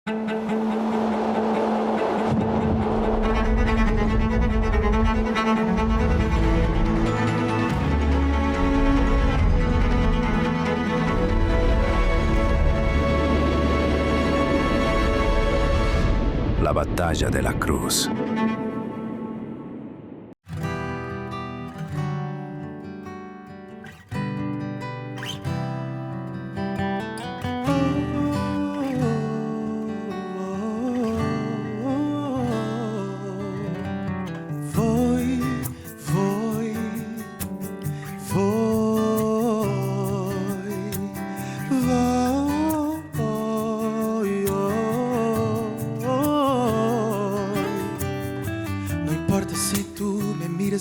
La batalla de la cruz.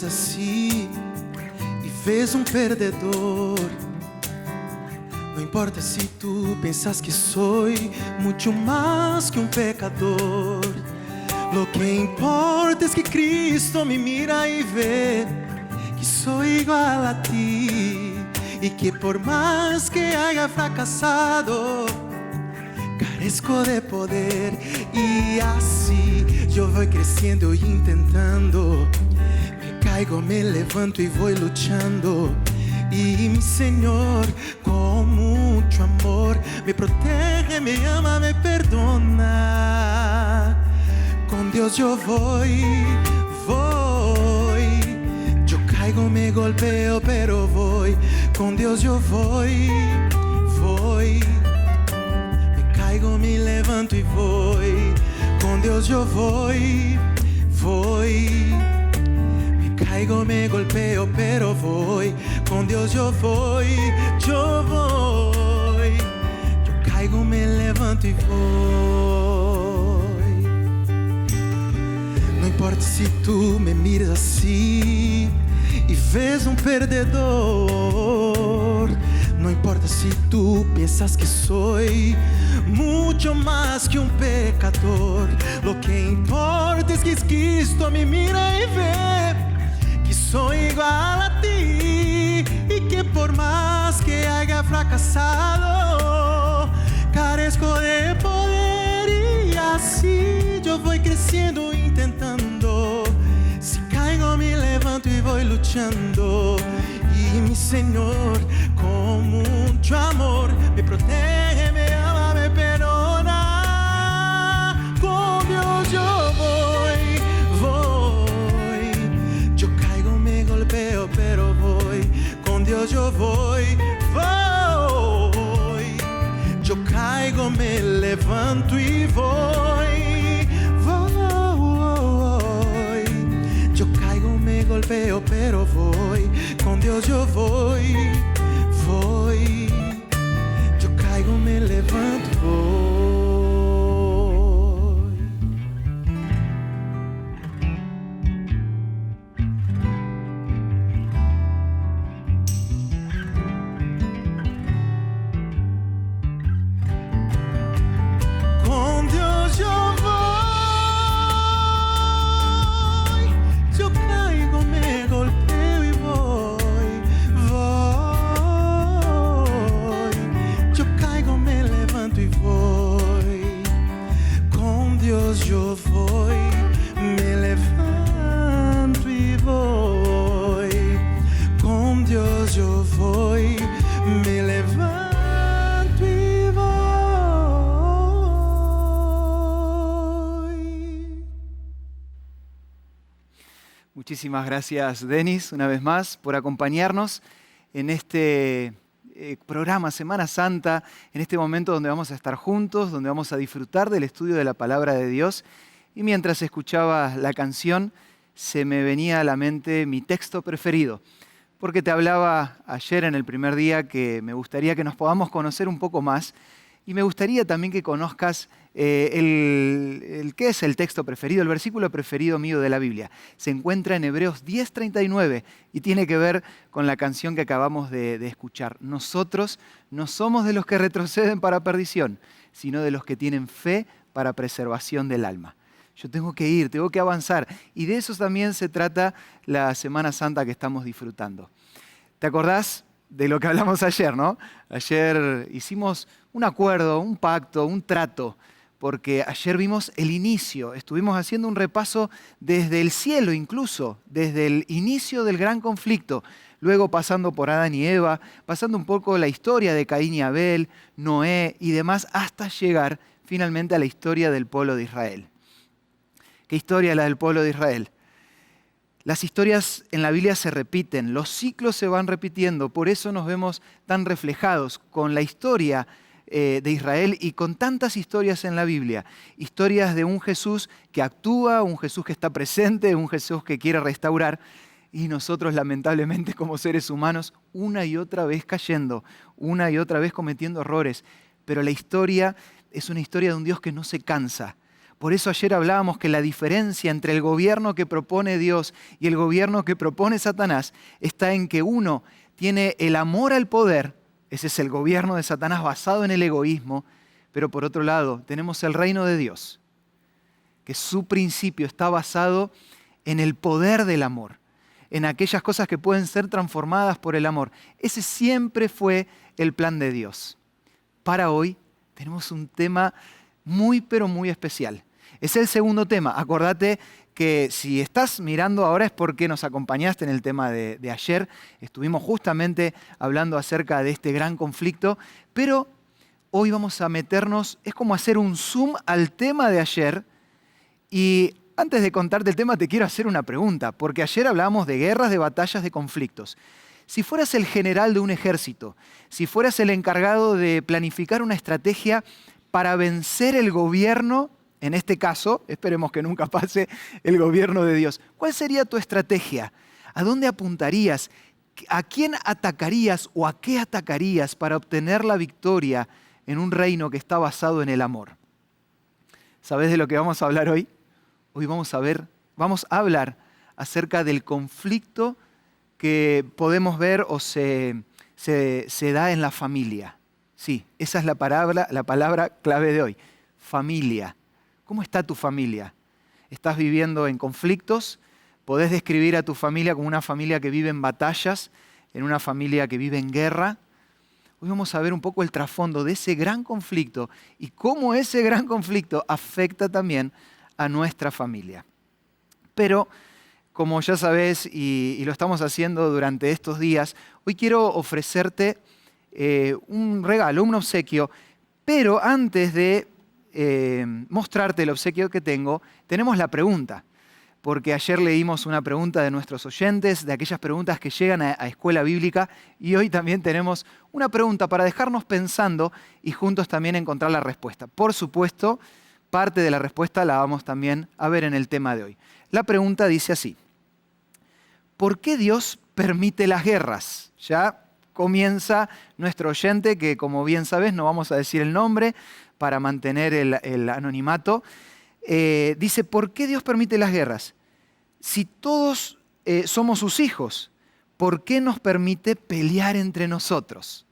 Así y ves un perdedor. No importa si tú piensas que soy mucho más que un pecador. Lo que importa es que Cristo me mira y ve que soy igual a ti, y que por más que haya fracasado, carezco de poder. Y así yo voy creciendo y intentando. Caigo, me levanto y voy luchando. Y mi Señor, con mucho amor, me protege, me ama, me perdona. Con Dios yo voy. Yo caigo, me golpeo, pero voy. Con Dios yo voy. Me caigo, me levanto y voy. Con Dios yo voy. Caigo, me golpeo, pero voy. Con Dios yo voy. Yo caigo, me levanto y voy. No importa si tú me miras así y ves un perdedor. No importa si tú piensas que soy mucho más que un pecador. Lo que importa es que Cristo me mira y ve que soy igual a ti, y que por más que haya fracasado, carezco de poder. Y así yo voy creciendo intentando. Si caigo, me levanto y voy luchando. Y mi Señor, con mucho amor, me protege, me ama, me perdona. Con Dios yo voy. Yo caigo, me golpeo, pero voy. Con Dios yo voy. Yo caigo, me levanto y voy. Yo caigo, me golpeo, pero voy. Con Dios yo voy. Yo caigo, me levanto y voy. Con Dios yo voy. Yo caigo, me golpeo y voy. Yo caigo, me levanto y voy. Con Dios yo voy. Me levanto y voy. Con Dios yo voy. Me levanto y voy. Muchísimas gracias, Denis, una vez más, por acompañarnos en este programa Semana Santa, en este momento donde vamos a estar juntos, donde vamos a disfrutar del estudio de la Palabra de Dios. Y mientras escuchaba la canción, se me venía a la mente mi texto preferido, porque te hablaba ayer en el primer día que me gustaría que nos podamos conocer un poco más, y me gustaría también que conozcas qué es el texto preferido, el versículo preferido mío de la Biblia. Se encuentra en Hebreos 10:39 y tiene que ver con la canción que acabamos de escuchar. Nosotros no somos de los que retroceden para perdición, sino de los que tienen fe para preservación del alma. Yo tengo que ir, tengo que avanzar, y de eso también se trata la Semana Santa que estamos disfrutando. ¿Te acordás de lo que hablamos ayer, no? Ayer hicimos un acuerdo, un pacto, un trato porque ayer vimos el inicio, estuvimos haciendo un repaso desde el cielo incluso, desde el inicio del gran conflicto, luego pasando por Adán y Eva, pasando un poco la historia de Caín y Abel, Noé y demás, hasta llegar finalmente a la historia del pueblo de Israel. ¿Qué historia es la del pueblo de Israel? Las historias en la Biblia se repiten, los ciclos se van repitiendo, por eso nos vemos tan reflejados con la historia de Israel y con tantas historias en la Biblia. Historias de un Jesús que actúa, un Jesús que está presente, un Jesús que quiere restaurar y nosotros lamentablemente como seres humanos una y otra vez cayendo, una y otra vez cometiendo errores. Pero la historia es una historia de un Dios que no se cansa. Por eso ayer hablábamos que la diferencia entre el gobierno que propone Dios y el gobierno que propone Satanás está en que uno tiene el amor al poder. Ese es el gobierno de Satanás basado en el egoísmo, pero por otro lado tenemos el reino de Dios, que su principio está basado en el poder del amor, en aquellas cosas que pueden ser transformadas por el amor. Ese siempre fue el plan de Dios. Para hoy tenemos un tema muy pero muy especial. Es el segundo tema. Acordate que si estás mirando ahora es porque nos acompañaste en el tema de ayer. Estuvimos justamente hablando acerca de este gran conflicto, pero hoy vamos a meternos, es como hacer un zoom al tema de ayer. Y antes de contarte el tema te quiero hacer una pregunta, porque ayer hablábamos de guerras, de batallas, de conflictos. Si fueras el general de un ejército, si fueras el encargado de planificar una estrategia para vencer el gobierno, en este caso, esperemos que nunca pase el gobierno de Dios, ¿cuál sería tu estrategia? ¿A dónde apuntarías? ¿A quién atacarías o a qué atacarías para obtener la victoria en un reino que está basado en el amor? ¿Sabes de lo que vamos a hablar hoy? Hoy vamos a hablar acerca del conflicto que podemos ver o se da en la familia. Sí, esa es la palabra clave de hoy, familia. ¿Cómo está tu familia? ¿Estás viviendo en conflictos? ¿Podés describir a tu familia como una familia que vive en batallas, en una familia que vive en guerra? Hoy vamos a ver un poco el trasfondo de ese gran conflicto y cómo ese gran conflicto afecta también a nuestra familia. Pero, como ya sabes y lo estamos haciendo durante estos días, hoy quiero ofrecerte un regalo, un obsequio, pero antes de mostrarte el obsequio que tengo, tenemos la pregunta, porque ayer leímos una pregunta de nuestros oyentes, de aquellas preguntas que llegan a Escuela Bíblica, y hoy también tenemos una pregunta para dejarnos pensando y juntos también encontrar la respuesta. Por supuesto, parte de la respuesta la vamos también a ver en el tema de hoy. La pregunta dice así: ¿por qué Dios permite las guerras? Ya comienza nuestro oyente, que como bien sabes no vamos a decir el nombre para mantener el anonimato. Dice, ¿por qué Dios permite las guerras? Si todos somos sus hijos, ¿por qué nos permite pelear entre nosotros?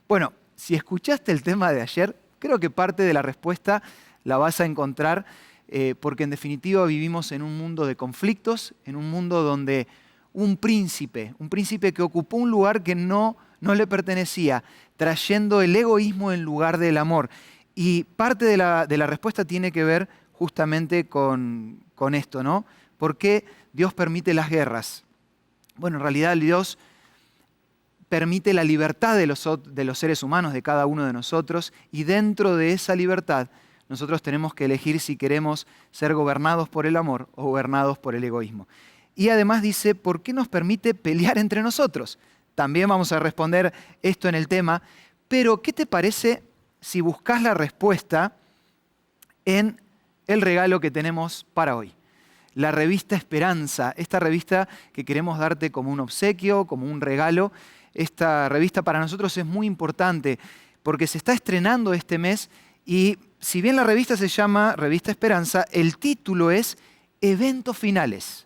Bueno, si escuchaste el tema de ayer, creo que parte de la respuesta la vas a encontrar, porque en definitiva vivimos en un mundo de conflictos, en un mundo donde un príncipe que ocupó un lugar que no le pertenecía, trayendo el egoísmo en lugar del amor. Y parte de la respuesta tiene que ver justamente con esto, ¿no? ¿Por qué Dios permite las guerras? Bueno, en realidad Dios permite la libertad de los seres humanos, de cada uno de nosotros, y dentro de esa libertad nosotros tenemos que elegir si queremos ser gobernados por el amor o gobernados por el egoísmo. Y además dice, ¿por qué nos permite pelear entre nosotros? También vamos a responder esto en el tema, pero ¿qué te parece si buscas la respuesta en el regalo que tenemos para hoy? La revista Esperanza, esta revista que queremos darte como un obsequio, como un regalo. Esta revista para nosotros es muy importante porque se está estrenando este mes y si bien la revista se llama Revista Esperanza, el título es Eventos Finales.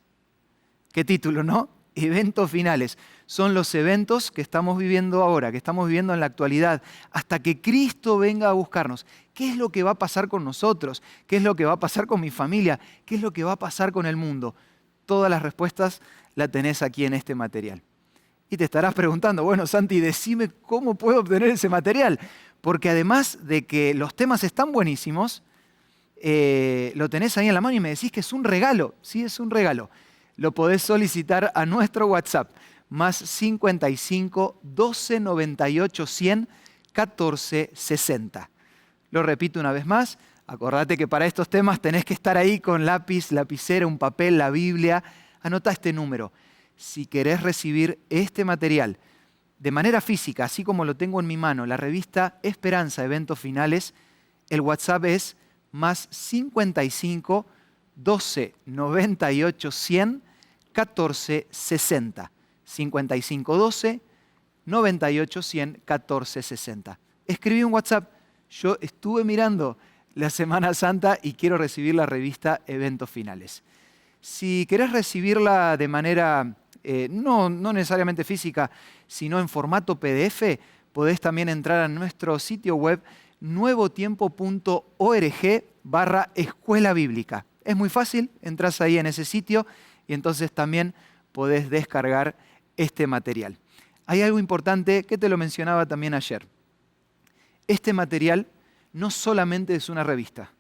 ¿Qué título, no? Eventos finales. Son los eventos que estamos viviendo ahora, que estamos viviendo en la actualidad, hasta que Cristo venga a buscarnos. ¿Qué es lo que va a pasar con nosotros? ¿Qué es lo que va a pasar con mi familia? ¿Qué es lo que va a pasar con el mundo? Todas las respuestas las tenés aquí en este material. Y te estarás preguntando, bueno, Santi, decime cómo puedo obtener ese material. Porque además de que los temas están buenísimos, lo tenés ahí en la mano y me decís que es un regalo. Sí, es un regalo. Lo podés solicitar a nuestro WhatsApp, más 55 12 98 100 14 60. Lo repito una vez más. Acordate que para estos temas tenés que estar ahí con lápiz, lapicera, un papel, la Biblia. Anota este número. Si querés recibir este material de manera física, así como lo tengo en mi mano, la revista Esperanza, Eventos Finales, el WhatsApp es más 55 12 98 100 14 60. 55 12 98 100 14 60. Escribí un WhatsApp. Yo estuve mirando la Semana Santa y quiero recibir la revista Eventos Finales. Si querés recibirla de manera no necesariamente física, sino en formato PDF, podés también entrar a nuestro sitio web nuevotiempo.org/escuela bíblica. Es muy fácil, entras ahí en ese sitio y entonces también podés descargar este material. Hay algo importante que te lo mencionaba también ayer. Este material no solamente es una revista.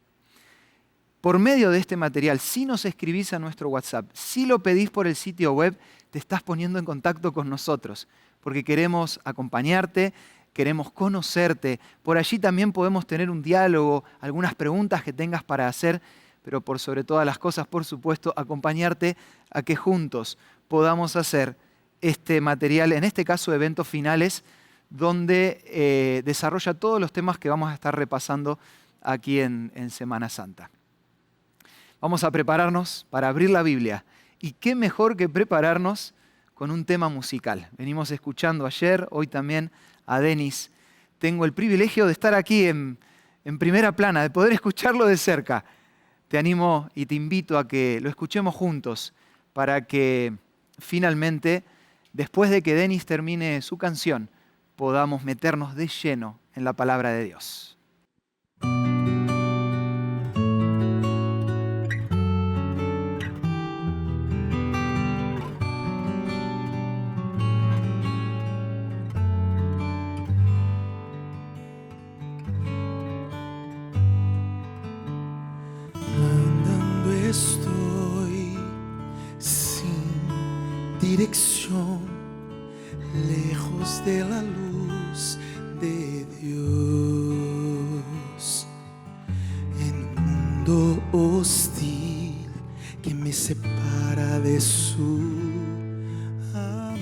Por medio de este material, si nos escribís a nuestro WhatsApp, si lo pedís por el sitio web, te estás poniendo en contacto con nosotros, porque queremos acompañarte, queremos conocerte. Por allí también podemos tener un diálogo, algunas preguntas que tengas para hacer, pero por sobre todas las cosas, por supuesto, acompañarte a que juntos podamos hacer este material, en este caso Eventos Finales, donde desarrolla todos los temas que vamos a estar repasando aquí en Semana Santa. Vamos a prepararnos para abrir la Biblia. Y qué mejor que prepararnos con un tema musical. Venimos escuchando ayer, hoy también a Denis. Tengo el privilegio de estar aquí en primera plana, de poder escucharlo de cerca. Te animo y te invito a que lo escuchemos juntos para que finalmente, después de que Denis termine su canción, podamos meternos de lleno en la palabra de Dios. Andando estoy sin dirección, lejos de la luz de Dios, en un mundo hostil que me separa de su amor.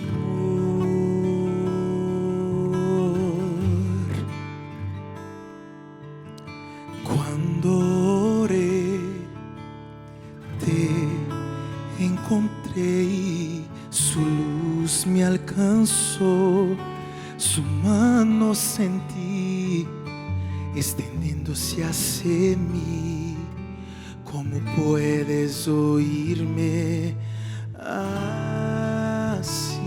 Cuando oré, te encontré y su luz me alcanzó, su mano sentí extendiéndose hacia mí. ¿Cómo puedes oírme así?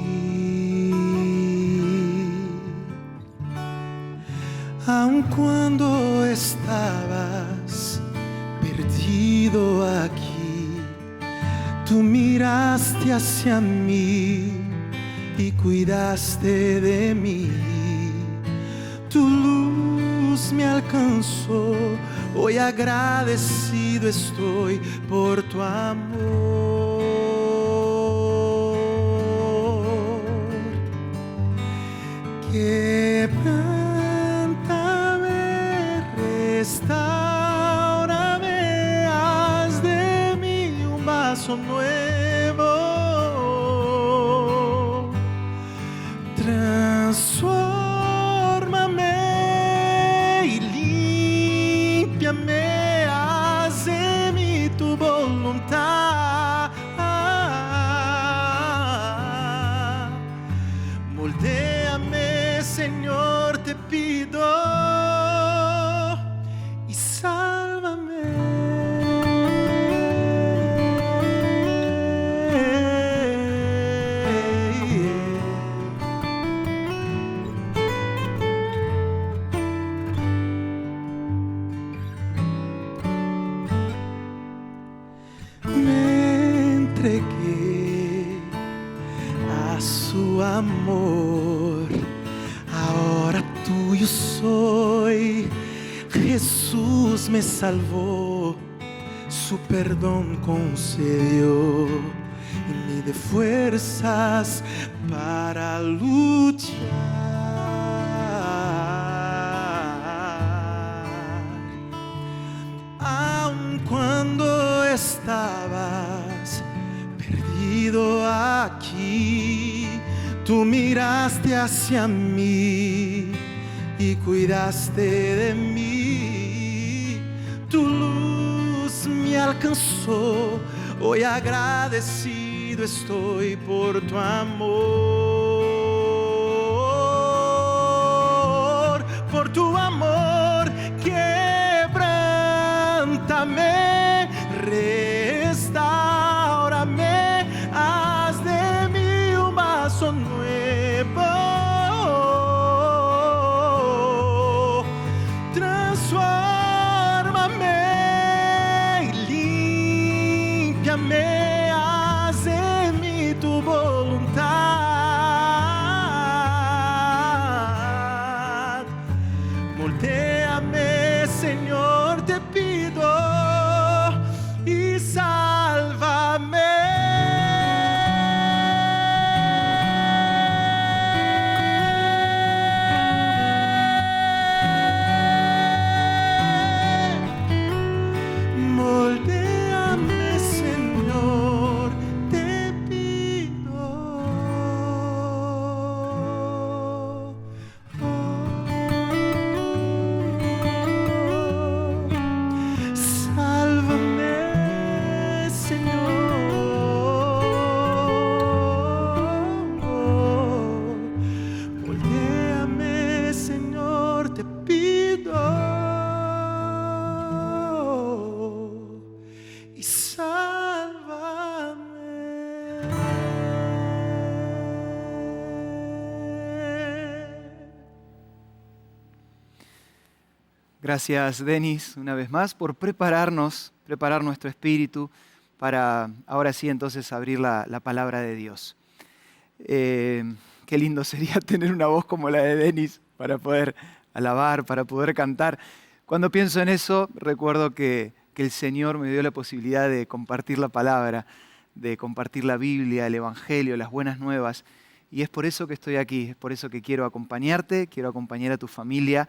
Aun cuando estabas perdido aquí, tú miraste hacia mí y cuidaste de mí. Tu luz me alcanzó, hoy agradecido estoy por tu amor. Quebrántame, restaurame, haz de mí un vaso nuevo. Transfórmame y límpiame, haz de mí tu voluntad. Moldéame, Señor, te pido, y sálvame. Me entregué a su amor, ahora tuyo soy. Jesús me salvó, su perdón concedió y me dé fuerzas para luchar. Aun cuando estabas perdido aquí, tú miraste hacia mí y cuidaste de mí. Tu luz me alcanzó, hoy agradecido estoy por tu amor, por tu amor. Quebrántame, restáurame, haz de mí un vaso nuevo. Transfórmame y límpiame, haz en mí tu voluntad. Moltéame, Señor, te pido, y sálvame. Moldéame, Señor, te pido. Sálvame, Señor. Moldéame, Señor, te pido. Y sálvame. Gracias, Denis, una vez más, por preparar nuestro espíritu para ahora sí entonces abrir la palabra de Dios. Qué lindo sería tener una voz como la de Denis para poder alabar, para poder cantar. Cuando pienso en eso, recuerdo que el Señor me dio la posibilidad de compartir la palabra, de compartir la Biblia, el Evangelio, las buenas nuevas. Y es por eso que estoy aquí, es por eso que quiero acompañarte, quiero acompañar a tu familia,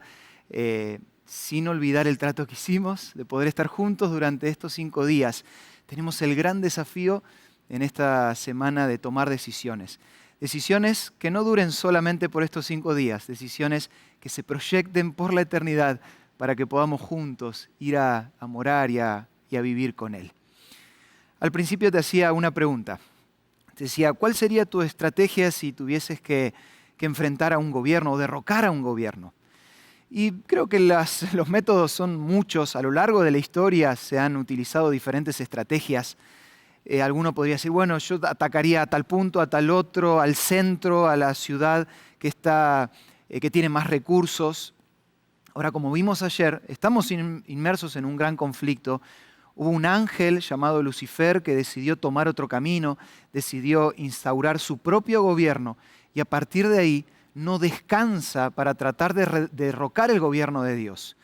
sin olvidar el trato que hicimos de poder estar juntos durante estos 5 días. Tenemos el gran desafío en esta semana de tomar decisiones. Decisiones que no duren solamente por estos 5 días, decisiones que se proyecten por la eternidad para que podamos juntos ir a morar y a vivir con Él. Al principio te hacía una pregunta. Te decía, ¿cuál sería tu estrategia si tuvieses que enfrentar a un gobierno o derrocar a un gobierno? Y creo que los métodos son muchos. A lo largo de la historia se han utilizado diferentes estrategias. Alguno podría decir, bueno, yo atacaría a tal punto, a tal otro, al centro, a la ciudad que tiene más recursos. Ahora, como vimos ayer, estamos inmersos en un gran conflicto. Hubo un ángel llamado Lucifer que decidió tomar otro camino, decidió instaurar su propio gobierno y a partir de ahí no descansa para tratar de derrocar el gobierno de Dios.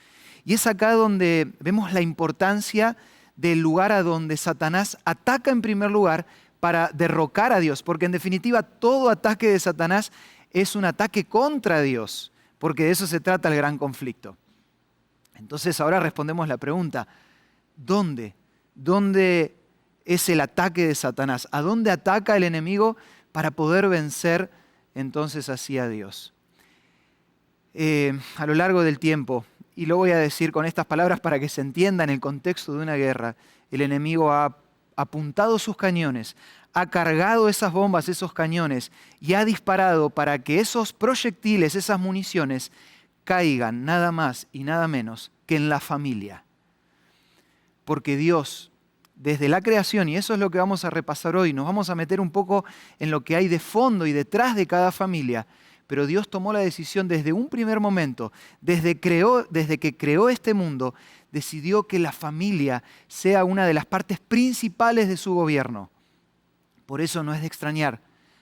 Y es acá donde vemos la importancia del lugar a donde Satanás ataca en primer lugar para derrocar a Dios, porque en definitiva todo ataque de Satanás es un ataque contra Dios, porque de eso se trata el gran conflicto. Entonces ahora respondemos la pregunta, ¿dónde? ¿Dónde es el ataque de Satanás? ¿A dónde ataca el enemigo para poder vencer entonces así a Dios? A lo largo del tiempo, y lo voy a decir con estas palabras para que se entienda en el contexto de una guerra, el enemigo ha apuntado sus cañones, ha cargado esas bombas, esos cañones, y ha disparado para que esos proyectiles, esas municiones, caigan nada más y nada menos que en la familia. Porque Dios, desde la creación, y eso es lo que vamos a repasar hoy, nos vamos a meter un poco en lo que hay de fondo y detrás de cada familia, pero Dios tomó la decisión desde un primer momento, desde que creó este mundo, decidió que la familia sea una de las partes principales de su gobierno. Por eso no es de extrañar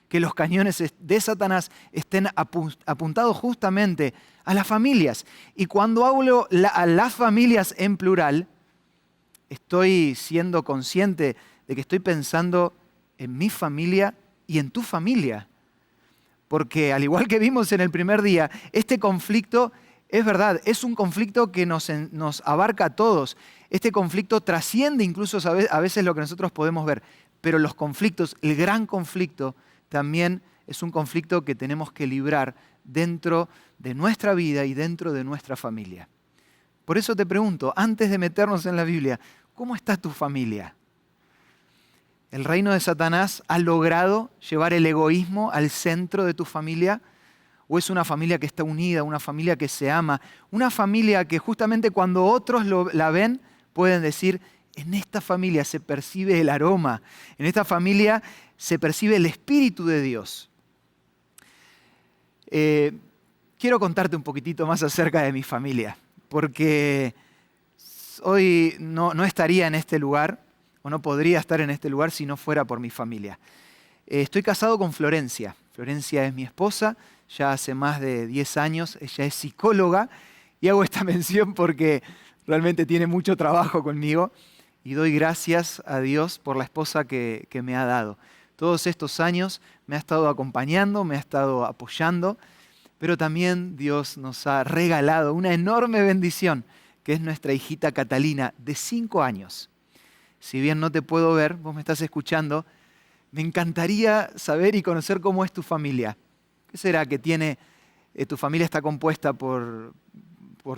que los cañones de Satanás estén apuntados justamente a las familias. Y cuando hablo a las familias en plural, estoy siendo consciente de que estoy pensando en mi familia y en tu familia. Porque al igual que vimos en el primer día, este conflicto es verdad, es un conflicto que nos abarca a todos. Este conflicto trasciende incluso a veces lo que nosotros podemos ver. Pero los conflictos, el gran conflicto, también es un conflicto que tenemos que librar dentro de nuestra vida y dentro de nuestra familia. Por eso te pregunto, antes de meternos en la Biblia, ¿cómo está tu familia? ¿El reino de Satanás ha logrado llevar el egoísmo al centro de tu familia? ¿O es una familia que está unida, una familia que se ama, una familia que justamente cuando otros la ven pueden decir, en esta familia se percibe el aroma, en esta familia se percibe el Espíritu de Dios? Quiero contarte un poquitito más acerca de mi familia, porque hoy no estaría en este lugar, o no podría estar en este lugar si no fuera por mi familia. Estoy casado con Florencia. Florencia es mi esposa, ya hace más de 10 años. Ella es psicóloga y hago esta mención porque realmente tiene mucho trabajo conmigo y doy gracias a Dios por la esposa que me ha dado. Todos estos años me ha estado acompañando, me ha estado apoyando, pero también Dios nos ha regalado una enorme bendición, que es nuestra hijita Catalina, de 5 años. Si bien no te puedo ver, vos me estás escuchando, me encantaría saber y conocer cómo es tu familia. ¿Qué será que tiene? Tu familia está compuesta por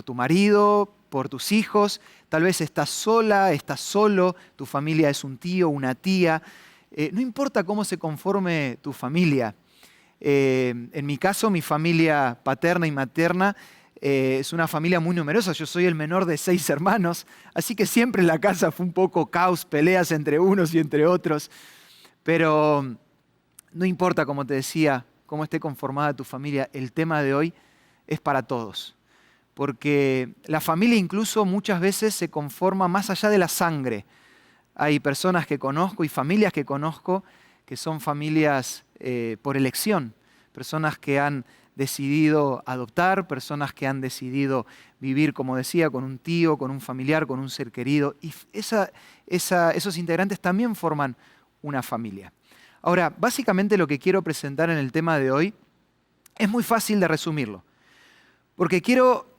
tu marido, por tus hijos, tal vez estás sola, estás solo, tu familia es un tío, una tía. No importa cómo se conforme tu familia. En mi caso, mi familia paterna y materna es una familia muy numerosa. Yo soy el menor de 6 hermanos, así que siempre en la casa fue un poco caos, peleas entre unos y entre otros. Pero no importa, como te decía, cómo esté conformada tu familia, el tema de hoy es para todos. Porque la familia incluso muchas veces se conforma más allá de la sangre. Hay personas que conozco y familias que conozco que son familias por elección, personas que han decidido adoptar, personas que han decidido vivir, como decía, con un tío, con un familiar, con un ser querido. Y esos integrantes también forman una familia. Ahora, básicamente lo que quiero presentar en el tema de hoy es muy fácil de resumirlo, porque quiero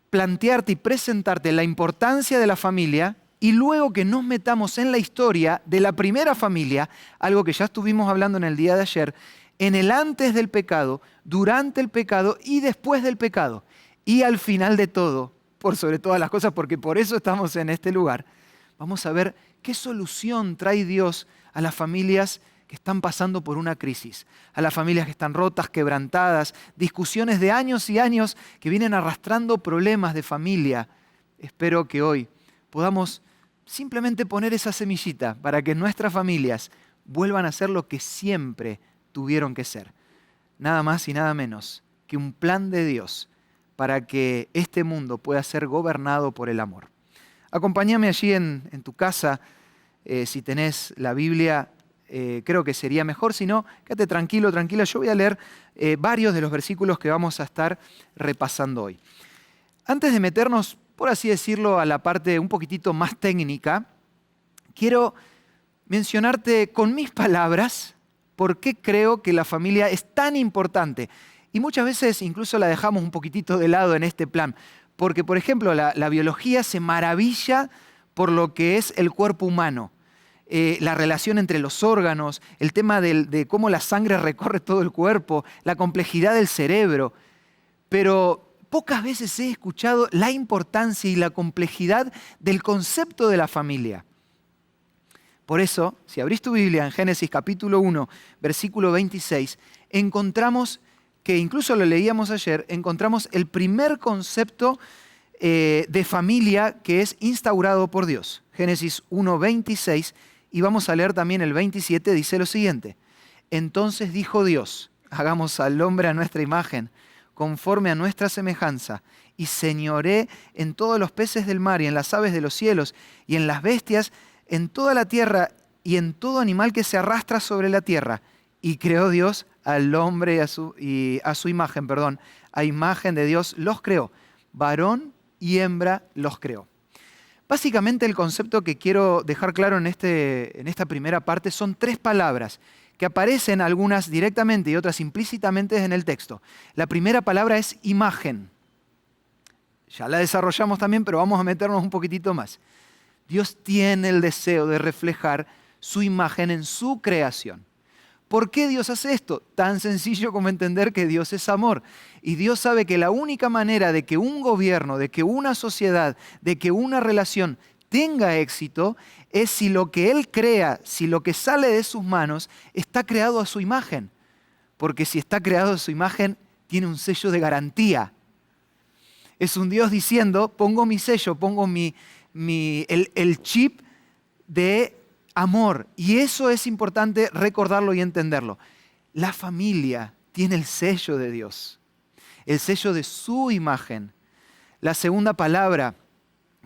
plantearte y presentarte la importancia de la familia y luego que nos metamos en la historia de la primera familia, algo que ya estuvimos hablando en el día de ayer, en el antes del pecado, durante el pecado y después del pecado. Y al final de todo, por sobre todas las cosas, porque por eso estamos en este lugar, vamos a ver qué solución trae Dios a las familias que están pasando por una crisis, a las familias que están rotas, quebrantadas, discusiones de años y años que vienen arrastrando problemas de familia. Espero que hoy podamos simplemente poner esa semillita para que nuestras familias vuelvan a ser lo que siempre tuvieron que ser. Nada más y nada menos que un plan de Dios para que este mundo pueda ser gobernado por el amor. Acompáñame allí en tu casa, si tenés la Biblia, creo que sería mejor, si no, quédate tranquilo, tranquila. Yo voy a leer varios de los versículos que vamos a estar repasando hoy. Antes de meternos, por así decirlo, a la parte un poquitito más técnica, quiero mencionarte con mis palabras por qué creo que la familia es tan importante. Y muchas veces incluso la dejamos un poquitito de lado en este plan. Porque, por ejemplo, la biología se maravilla por lo que es el cuerpo humano. La relación entre los órganos, el tema de cómo la sangre recorre todo el cuerpo, la complejidad del cerebro. Pero pocas veces he escuchado la importancia y la complejidad del concepto de la familia. Por eso, si abrís tu Biblia en Génesis capítulo 1, versículo 26, encontramos, que incluso lo leíamos ayer, encontramos el primer concepto de familia que es instaurado por Dios. Génesis 1, 26, y vamos a leer también el 27, dice lo siguiente. Entonces dijo Dios, hagamos al hombre a nuestra imagen, conforme a nuestra semejanza, y señoré en todos los peces del mar y en las aves de los cielos y en las bestias, en toda la tierra y en todo animal que se arrastra sobre la tierra. Y creó Dios al hombre a su imagen, a imagen de Dios los creó. Varón y hembra los creó. Básicamente el concepto que quiero dejar claro en esta primera parte son 3 palabras que aparecen algunas directamente y otras implícitamente en el texto. La primera palabra es imagen. Ya la desarrollamos también, pero vamos a meternos un poquitito más. Dios tiene el deseo de reflejar su imagen en su creación. ¿Por qué Dios hace esto? Tan sencillo como entender que Dios es amor. Y Dios sabe que la única manera de que un gobierno, de que una sociedad, de que una relación tenga éxito es si lo que Él crea, si lo que sale de sus manos está creado a su imagen. Porque si está creado a su imagen, tiene un sello de garantía. Es un Dios diciendo, pongo mi sello, pongo el chip de amor. Y eso es importante recordarlo y entenderlo. La familia tiene el sello de Dios, el sello de su imagen. La segunda palabra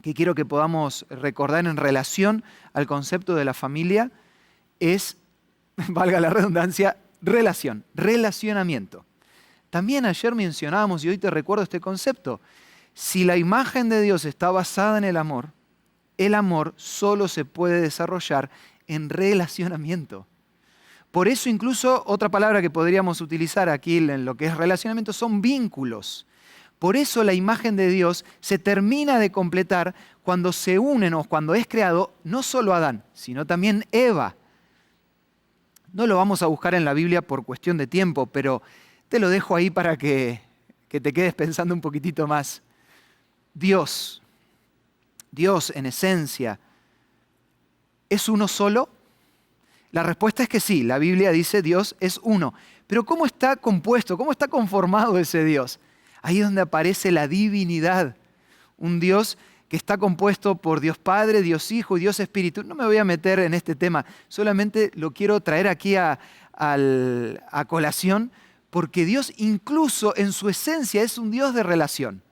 que quiero que podamos recordar en relación al concepto de la familia es, valga la redundancia, relacionamiento. También ayer mencionábamos, y hoy te recuerdo este concepto, si la imagen de Dios está basada en el amor solo se puede desarrollar en relacionamiento. Por eso incluso otra palabra que podríamos utilizar aquí en lo que es relacionamiento son vínculos. Por eso la imagen de Dios se termina de completar cuando se unen o cuando es creado no solo Adán, sino también Eva. No lo vamos a buscar en la Biblia por cuestión de tiempo, pero te lo dejo ahí para que te quedes pensando un poquitito más. Dios en esencia, ¿es uno solo? La respuesta es que sí, la Biblia dice Dios es uno. Pero ¿cómo está compuesto? ¿Cómo está conformado ese Dios? Ahí es donde aparece la divinidad. Un Dios que está compuesto por Dios Padre, Dios Hijo y Dios Espíritu. No me voy a meter en este tema, solamente lo quiero traer aquí a colación, porque Dios incluso en su esencia es un Dios de relación.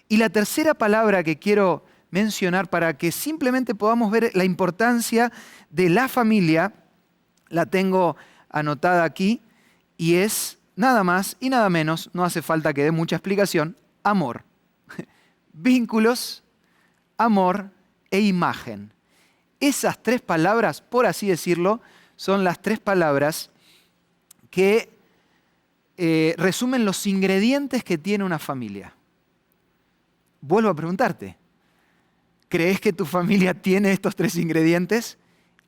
Y la tercera palabra que quiero mencionar para que simplemente podamos ver la importancia de la familia, la tengo anotada aquí, y es nada más y nada menos, no hace falta que dé mucha explicación, amor. Vínculos, amor e imagen. Esas 3 palabras, por así decirlo, son las 3 palabras que resumen los ingredientes que tiene una familia. Vuelvo a preguntarte, ¿crees que tu familia tiene estos 3 ingredientes?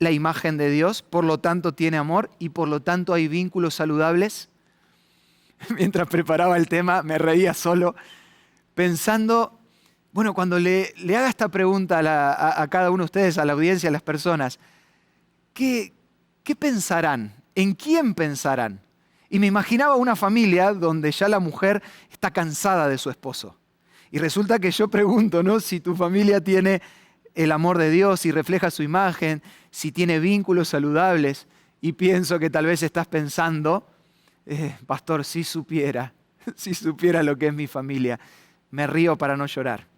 La imagen de Dios, por lo tanto tiene amor y por lo tanto hay vínculos saludables. Mientras preparaba el tema me reía solo pensando, bueno, cuando le haga esta pregunta a cada uno de ustedes, a la audiencia, a las personas, ¿qué pensarán? ¿En quién pensarán? Y me imaginaba una familia donde ya la mujer está cansada de su esposo. Y resulta que yo pregunto, ¿no? Si tu familia tiene el amor de Dios, si refleja su imagen, si tiene vínculos saludables, y pienso que tal vez estás pensando, pastor, si supiera lo que es mi familia, me río para no llorar.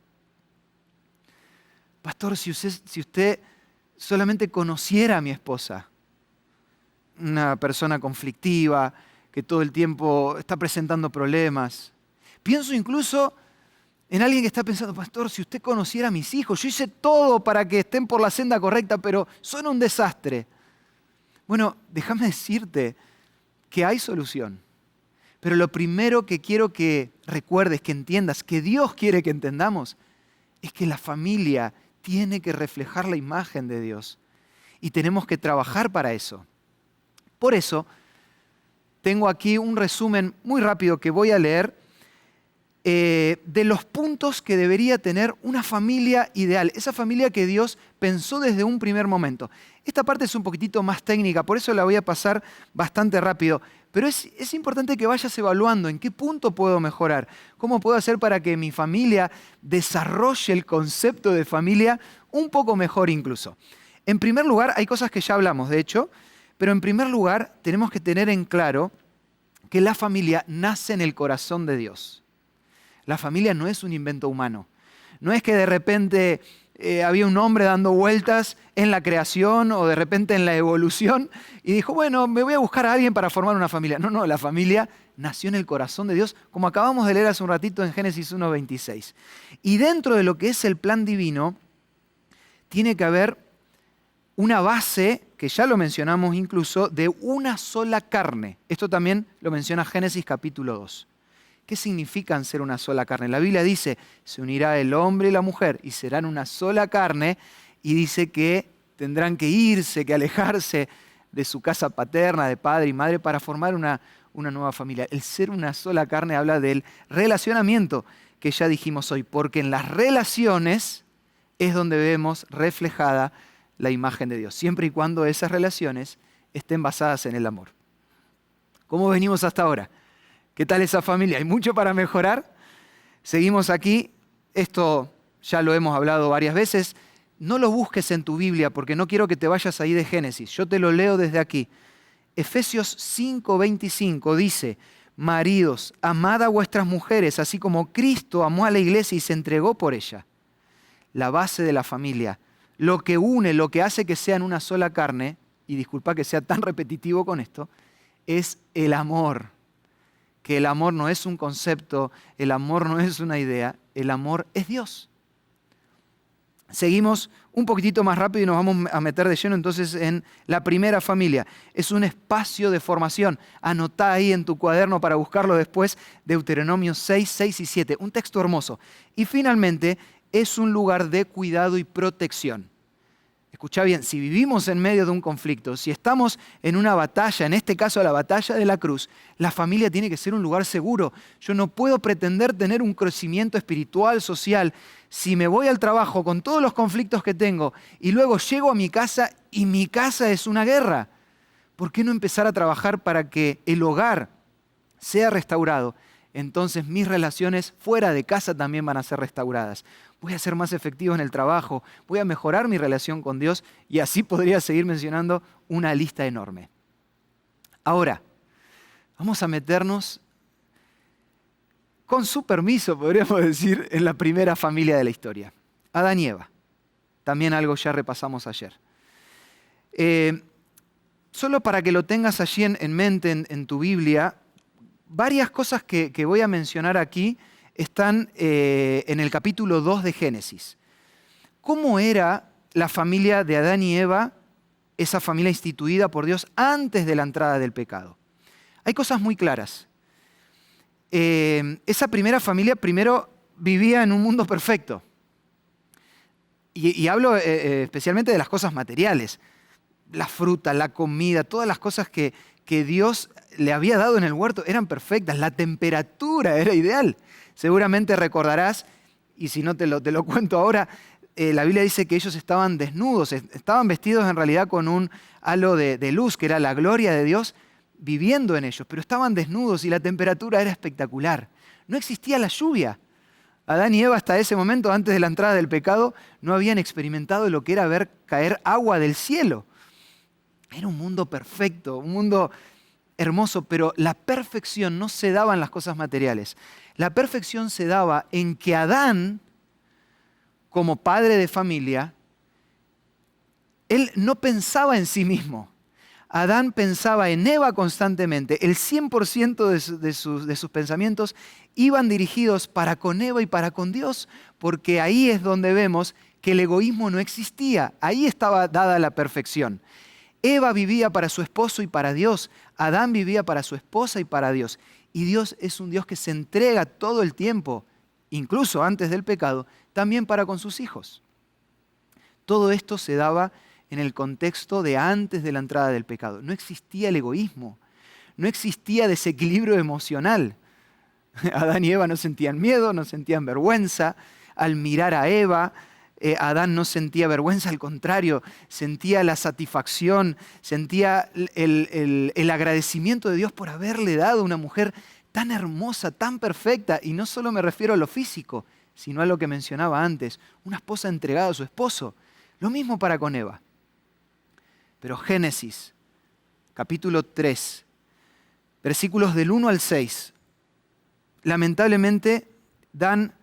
Pastor, si usted solamente conociera a mi esposa, una persona conflictiva, que todo el tiempo está presentando problemas. Pienso incluso en alguien que está pensando, pastor, si usted conociera a mis hijos, yo hice todo para que estén por la senda correcta, pero son un desastre. Bueno, déjame decirte que hay solución. Pero lo primero que quiero que recuerdes, que entiendas, que Dios quiere que entendamos, es que la familia tiene que reflejar la imagen de Dios. Y tenemos que trabajar para eso. Por eso, tengo aquí un resumen muy rápido que voy a leer de los puntos que debería tener una familia ideal, esa familia que Dios pensó desde un primer momento. Esta parte es un poquitito más técnica, por eso la voy a pasar bastante rápido, pero es importante que vayas evaluando en qué punto puedo mejorar, cómo puedo hacer para que mi familia desarrolle el concepto de familia un poco mejor incluso. En primer lugar, hay cosas que ya hablamos, de hecho, pero en primer lugar tenemos que tener en claro que la familia nace en el corazón de Dios. La familia no es un invento humano. No es que de repente había un hombre dando vueltas en la creación o de repente en la evolución y dijo, bueno, me voy a buscar a alguien para formar una familia. No, la familia nació en el corazón de Dios, como acabamos de leer hace un ratito en Génesis 1:26. Y dentro de lo que es el plan divino, tiene que haber una base, que ya lo mencionamos incluso, de una sola carne. Esto también lo menciona Génesis capítulo 2. ¿Qué significan ser una sola carne? La Biblia dice, se unirá el hombre y la mujer y serán una sola carne, y dice que tendrán que irse, que alejarse de su casa paterna, de padre y madre, para formar una nueva familia. El ser una sola carne habla del relacionamiento que ya dijimos hoy, porque en las relaciones es donde vemos reflejada la imagen de Dios, siempre y cuando esas relaciones estén basadas en el amor. ¿Cómo venimos hasta ahora? ¿Qué tal esa familia? ¿Hay mucho para mejorar? Seguimos aquí. Esto ya lo hemos hablado varias veces. No lo busques en tu Biblia porque no quiero que te vayas ahí de Génesis. Yo te lo leo desde aquí. Efesios 5:25 dice, maridos, amad a vuestras mujeres, así como Cristo amó a la iglesia y se entregó por ella. La base de la familia, lo que une, lo que hace que sean una sola carne, y disculpa que sea tan repetitivo con esto, es el amor. Que el amor no es un concepto, el amor no es una idea, el amor es Dios. Seguimos un poquitito más rápido y nos vamos a meter de lleno entonces en la primera familia. Es un espacio de formación. Anotá ahí en tu cuaderno para buscarlo después, Deuteronomio 6, 6 y 7. Un texto hermoso. Y finalmente es un lugar de cuidado y protección. Escuchá bien, si vivimos en medio de un conflicto, si estamos en una batalla, en este caso la batalla de la cruz, la familia tiene que ser un lugar seguro. Yo no puedo pretender tener un crecimiento espiritual, social, si me voy al trabajo con todos los conflictos que tengo y luego llego a mi casa y mi casa es una guerra. ¿Por qué no empezar a trabajar para que el hogar sea restaurado? Entonces mis relaciones fuera de casa también van a ser restauradas. Voy a ser más efectivo en el trabajo, voy a mejorar mi relación con Dios y así podría seguir mencionando una lista enorme. Ahora, vamos a meternos, con su permiso, podríamos decir, en la primera familia de la historia, Adán y Eva. También algo ya repasamos ayer. Solo para que lo tengas allí en mente en tu Biblia, varias cosas que voy a mencionar aquí están en el capítulo 2 de Génesis. ¿Cómo era la familia de Adán y Eva, esa familia instituida por Dios antes de la entrada del pecado? Hay cosas muy claras. Esa primera familia primero vivía en un mundo perfecto. Y hablo especialmente de las cosas materiales. La fruta, la comida, todas las cosas que Dios le había dado en el huerto eran perfectas. La temperatura era ideal. Seguramente recordarás, y si no te lo cuento ahora, la Biblia dice que ellos estaban desnudos, estaban vestidos en realidad con un halo de luz, que era la gloria de Dios viviendo en ellos, pero estaban desnudos y la temperatura era espectacular. No existía la lluvia. Adán y Eva hasta ese momento, antes de la entrada del pecado, no habían experimentado lo que era ver caer agua del cielo. Era un mundo perfecto, un mundo hermoso, pero la perfección no se daba en las cosas materiales. La perfección se daba en que Adán, como padre de familia, él no pensaba en sí mismo. Adán pensaba en Eva constantemente. El 100% de sus pensamientos iban dirigidos para con Eva y para con Dios, porque ahí es donde vemos que el egoísmo no existía. Ahí estaba dada la perfección. Eva vivía para su esposo y para Dios. Adán vivía para su esposa y para Dios. Y Dios es un Dios que se entrega todo el tiempo, incluso antes del pecado, también para con sus hijos. Todo esto se daba en el contexto de antes de la entrada del pecado. No existía el egoísmo, no existía desequilibrio emocional. Adán y Eva no sentían miedo, no sentían vergüenza al mirar a Eva. Adán no sentía vergüenza, al contrario, sentía la satisfacción, sentía el agradecimiento de Dios por haberle dado una mujer tan hermosa, tan perfecta, y no solo me refiero a lo físico, sino a lo que mencionaba antes, una esposa entregada a su esposo. Lo mismo para con Eva. Pero Génesis, capítulo 3, versículos del 1 al 6, lamentablemente dan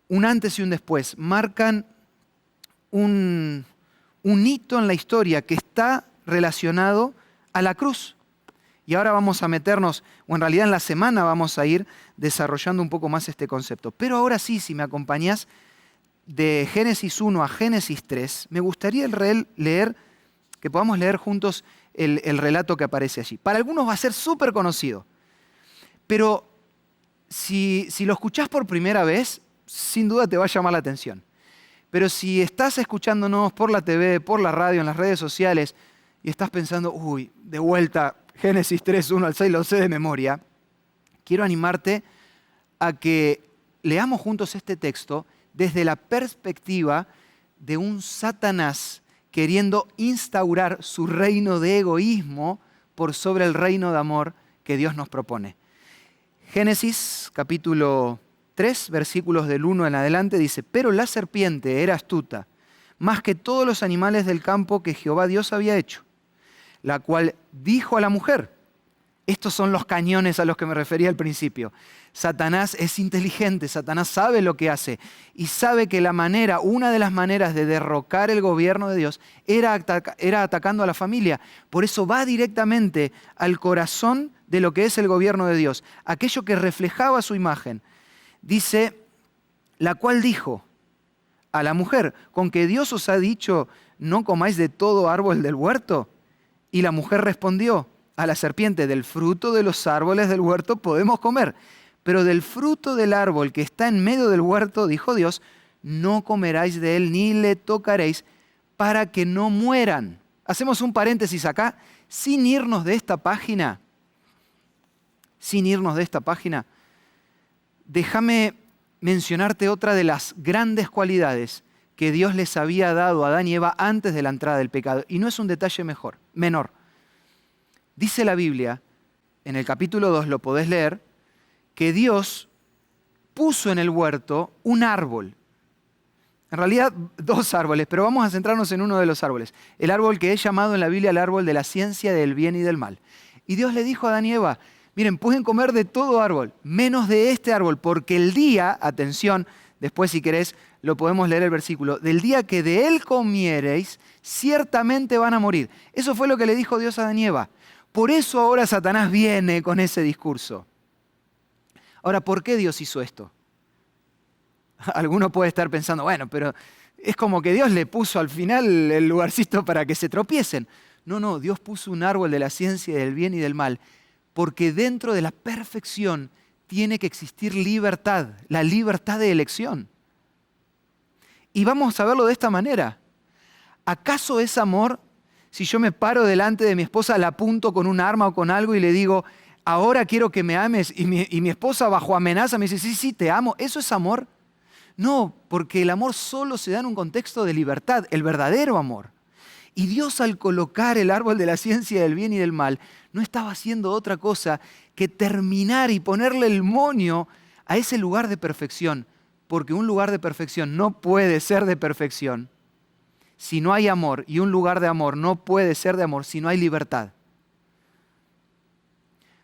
un antes y un después, marcan un hito en la historia que está relacionado a la cruz. Y ahora vamos a meternos, o en realidad en la semana vamos a ir desarrollando un poco más este concepto. Pero ahora sí, si me acompañás, de Génesis 1 a Génesis 3, me gustaría que podamos leer juntos el relato que aparece allí. Para algunos va a ser súper conocido, pero si lo escuchás por primera vez, sin duda te va a llamar la atención. Pero si estás escuchándonos por la TV, por la radio, en las redes sociales, y estás pensando, de vuelta, Génesis 3, 1 al 6, lo sé de memoria, quiero animarte a que leamos juntos este texto desde la perspectiva de un Satanás queriendo instaurar su reino de egoísmo por sobre el reino de amor que Dios nos propone. Génesis capítulo 3, versículos del 1 en adelante, dice: pero la serpiente era astuta, más que todos los animales del campo que Jehová Dios había hecho, la cual dijo a la mujer. Estos son los cañones a los que me refería al principio. Satanás es inteligente, Satanás sabe lo que hace y sabe que una de las maneras de derrocar el gobierno de Dios era atacando a la familia. Por eso va directamente al corazón de lo que es el gobierno de Dios, aquello que reflejaba su imagen. Dice, la cual dijo a la mujer: ¿con que Dios os ha dicho no comáis de todo árbol del huerto? Y la mujer respondió a la serpiente: del fruto de los árboles del huerto podemos comer, pero del fruto del árbol que está en medio del huerto, dijo Dios, no comeráis de él ni le tocaréis, para que no mueran. Hacemos un paréntesis acá, sin irnos de esta página, déjame mencionarte otra de las grandes cualidades que Dios les había dado a Adán y Eva antes de la entrada del pecado. Y no es un detalle menor. Dice la Biblia, en el capítulo 2 lo podés leer, que Dios puso en el huerto un árbol. En realidad 2 árboles, pero vamos a centrarnos en uno de los árboles. El árbol que es llamado en la Biblia el árbol de la ciencia del bien y del mal. Y Dios le dijo a Adán y Eva: miren, pueden comer de todo árbol, menos de este árbol, porque el día, atención, después si querés lo podemos leer el versículo, del día que de él comiereis, ciertamente van a morir. Eso fue lo que le dijo Dios a Adán y Eva. Por eso ahora Satanás viene con ese discurso. Ahora, ¿por qué Dios hizo esto? Alguno puede estar pensando, bueno, pero es como que Dios le puso al final el lugarcito para que se tropiecen. No, Dios puso un árbol de la ciencia del bien y del mal, porque dentro de la perfección tiene que existir libertad, la libertad de elección. Y vamos a verlo de esta manera. ¿Acaso es amor si yo me paro delante de mi esposa, la apunto con un arma o con algo y le digo, ahora quiero que me ames, y mi esposa bajo amenaza me dice, sí, te amo? ¿Eso es amor? No, porque el amor solo se da en un contexto de libertad, el verdadero amor. Y Dios, al colocar el árbol de la ciencia del bien y del mal, no estaba haciendo otra cosa que terminar y ponerle el moño a ese lugar de perfección, porque un lugar de perfección no puede ser de perfección si no hay amor, y un lugar de amor no puede ser de amor si no hay libertad.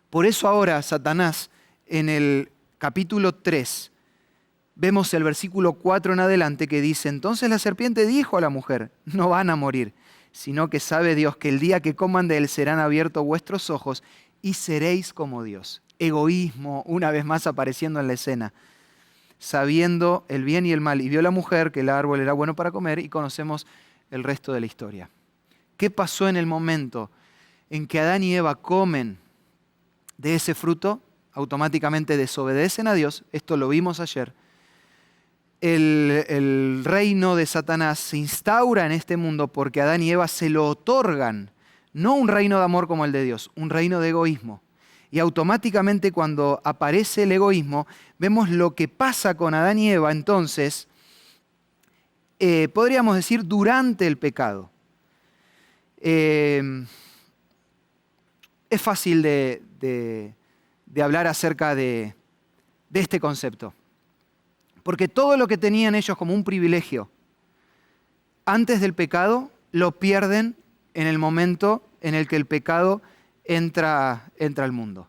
Por eso ahora Satanás, en el capítulo 3, vemos el versículo 4 en adelante que dice, entonces la serpiente dijo a la mujer, no van a morir, sino que sabe Dios que el día que coman de él serán abiertos vuestros ojos y seréis como Dios. Egoísmo, una vez más apareciendo en la escena, sabiendo el bien y el mal. Y vio la mujer que el árbol era bueno para comer y conocemos el resto de la historia. ¿Qué pasó en el momento en que Adán y Eva comen de ese fruto? Automáticamente desobedecen a Dios, esto lo vimos ayer. El reino de Satanás se instaura en este mundo porque a Adán y Eva se lo otorgan, no un reino de amor como el de Dios, un reino de egoísmo. Y automáticamente cuando aparece el egoísmo, vemos lo que pasa con Adán y Eva entonces, podríamos decir durante el pecado. Es fácil de hablar acerca de este concepto. Porque todo lo que tenían ellos como un privilegio antes del pecado, lo pierden en el momento en el que el pecado entra al mundo.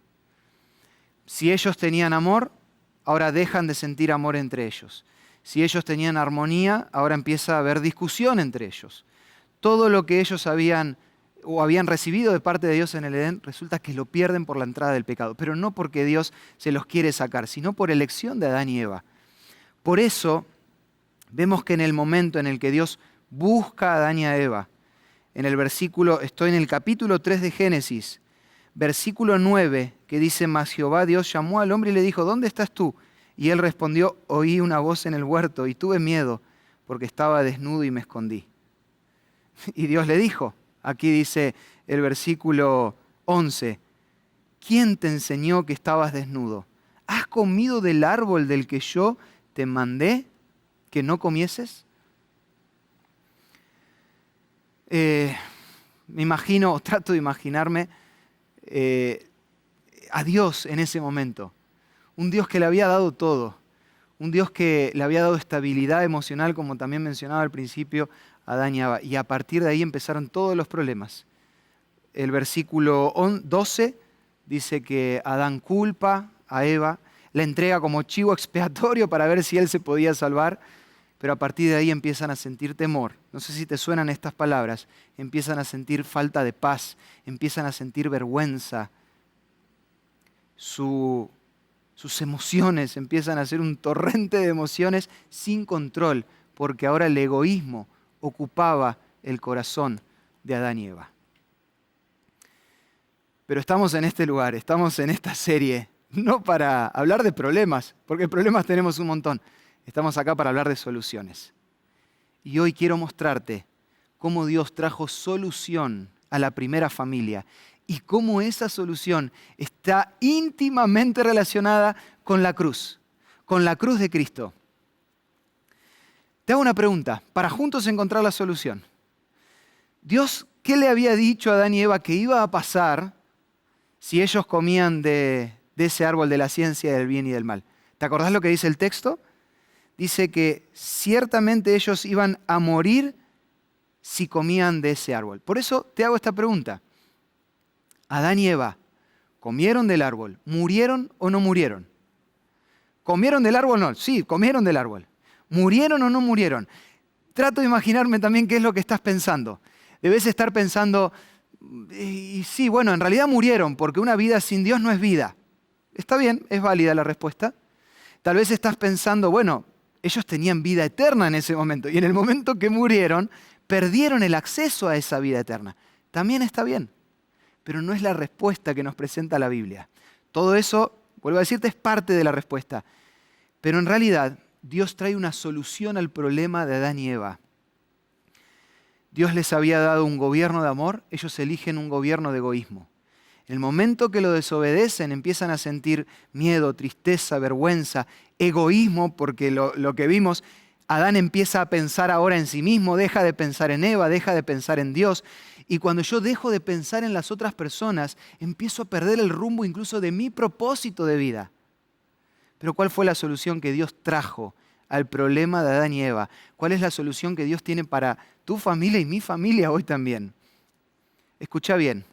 Si ellos tenían amor, ahora dejan de sentir amor entre ellos. Si ellos tenían armonía, ahora empieza a haber discusión entre ellos. Todo lo que ellos habían recibido de parte de Dios en el Edén, resulta que lo pierden por la entrada del pecado. Pero no porque Dios se los quiere sacar, sino por elección de Adán y Eva. Por eso, vemos que en el momento en el que Dios busca a Adán y a Eva, estoy en el capítulo 3 de Génesis, versículo 9, que dice: Mas Jehová Dios llamó al hombre y le dijo: ¿dónde estás tú? Y él respondió: oí una voz en el huerto y tuve miedo porque estaba desnudo y me escondí. Y Dios le dijo, aquí dice el versículo 11, ¿quién te enseñó que estabas desnudo? ¿Has comido del árbol del que yo te mandé que no comieses? Me imagino, trato de imaginarme a Dios en ese momento. Un Dios que le había dado todo. Un Dios que le había dado estabilidad emocional, como también mencionaba al principio a Adán y Eva. Y a partir de ahí empezaron todos los problemas. El versículo 12 dice que Adán culpa a Eva, la entrega como chivo expiatorio para ver si él se podía salvar, pero a partir de ahí empiezan a sentir temor. No sé si te suenan estas palabras. Empiezan a sentir falta de paz, empiezan a sentir vergüenza. Sus emociones empiezan a ser un torrente de emociones sin control, porque ahora el egoísmo ocupaba el corazón de Adán y Eva. Pero estamos en este lugar, estamos en esta serie, no para hablar de problemas, porque problemas tenemos un montón. Estamos acá para hablar de soluciones. Y hoy quiero mostrarte cómo Dios trajo solución a la primera familia y cómo esa solución está íntimamente relacionada con la cruz de Cristo. Te hago una pregunta, para juntos encontrar la solución. Dios, ¿qué le había dicho a Adán y Eva que iba a pasar si ellos comían de ese árbol de la ciencia del bien y del mal? ¿Te acordás lo que dice el texto? Dice que ciertamente ellos iban a morir si comían de ese árbol. Por eso te hago esta pregunta. Adán y Eva, ¿comieron del árbol? ¿Murieron o no murieron? ¿Comieron del árbol o no? Sí, comieron del árbol. ¿Murieron o no murieron? Trato de imaginarme también qué es lo que estás pensando. Debes estar pensando, y sí, bueno, en realidad murieron, porque una vida sin Dios no es vida. Está bien, es válida la respuesta. Tal vez estás pensando, bueno, ellos tenían vida eterna en ese momento, y en el momento que murieron, perdieron el acceso a esa vida eterna. También está bien, pero no es la respuesta que nos presenta la Biblia. Todo eso, vuelvo a decirte, es parte de la respuesta. Pero en realidad, Dios trae una solución al problema de Adán y Eva. Dios les había dado un gobierno de amor, ellos eligen un gobierno de egoísmo. En el momento que lo desobedecen, empiezan a sentir miedo, tristeza, vergüenza, egoísmo, porque lo que vimos, Adán empieza a pensar ahora en sí mismo, deja de pensar en Eva, deja de pensar en Dios. Y cuando yo dejo de pensar en las otras personas, empiezo a perder el rumbo incluso de mi propósito de vida. Pero ¿cuál fue la solución que Dios trajo al problema de Adán y Eva? ¿Cuál es la solución que Dios tiene para tu familia y mi familia hoy también? Escucha bien.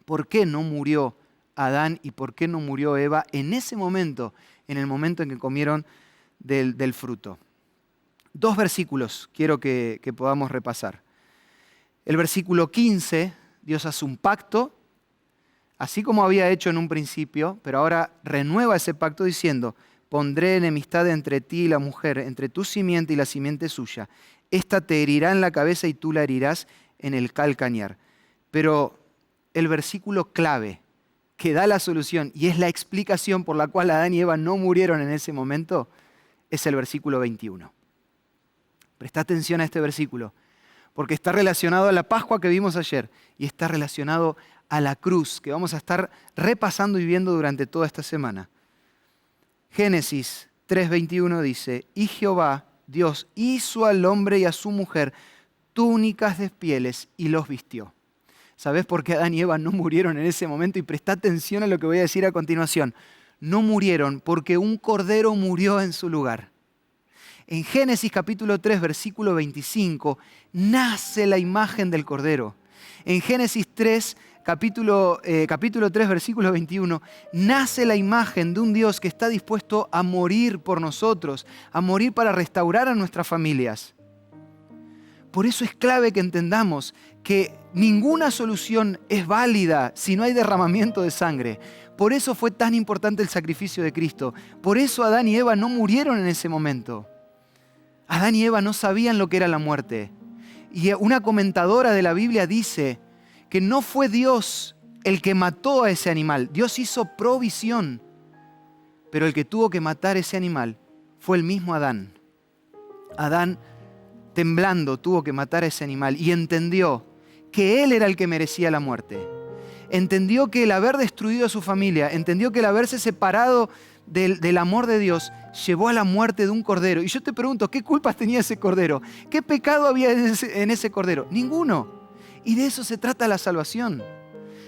¿Por qué no murió Adán y por qué no murió Eva en ese momento, en el momento en que comieron del fruto? 2 versículos quiero que podamos repasar. El versículo 15, Dios hace un pacto, así como había hecho en un principio, pero ahora renueva ese pacto diciendo: pondré enemistad entre ti y la mujer, entre tu simiente y la simiente suya. Esta te herirá en la cabeza y tú la herirás en el calcañar. Pero el versículo clave que da la solución y es la explicación por la cual Adán y Eva no murieron en ese momento es el versículo 21. Presta atención a este versículo, porque está relacionado a la Pascua que vimos ayer y está relacionado a la cruz que vamos a estar repasando y viendo durante toda esta semana. Génesis 3:21 dice: y Jehová, Dios, hizo al hombre y a su mujer túnicas de pieles y los vistió. ¿Sabés por qué Adán y Eva no murieron en ese momento? Y presta atención a lo que voy a decir a continuación. No murieron porque un cordero murió en su lugar. En Génesis capítulo 3, versículo 25, nace la imagen del cordero. En Génesis 3, capítulo 3, versículo 21, nace la imagen de un Dios que está dispuesto a morir por nosotros, a morir para restaurar a nuestras familias. Por eso es clave que entendamos que ninguna solución es válida si no hay derramamiento de sangre. Por eso fue tan importante el sacrificio de Cristo. Por eso Adán y Eva no murieron en ese momento. Adán y Eva no sabían lo que era la muerte. Y una comentadora de la Biblia dice que no fue Dios el que mató a ese animal. Dios hizo provisión, pero el que tuvo que matar ese animal fue el mismo Adán. Adán, temblando, tuvo que matar a ese animal y entendió que él era el que merecía la muerte. Entendió que el haber destruido a su familia, entendió que el haberse separado del amor de Dios llevó a la muerte de un cordero. Y yo te pregunto, ¿qué culpas tenía ese cordero? ¿Qué pecado había en ese cordero? Ninguno. Y de eso se trata la salvación.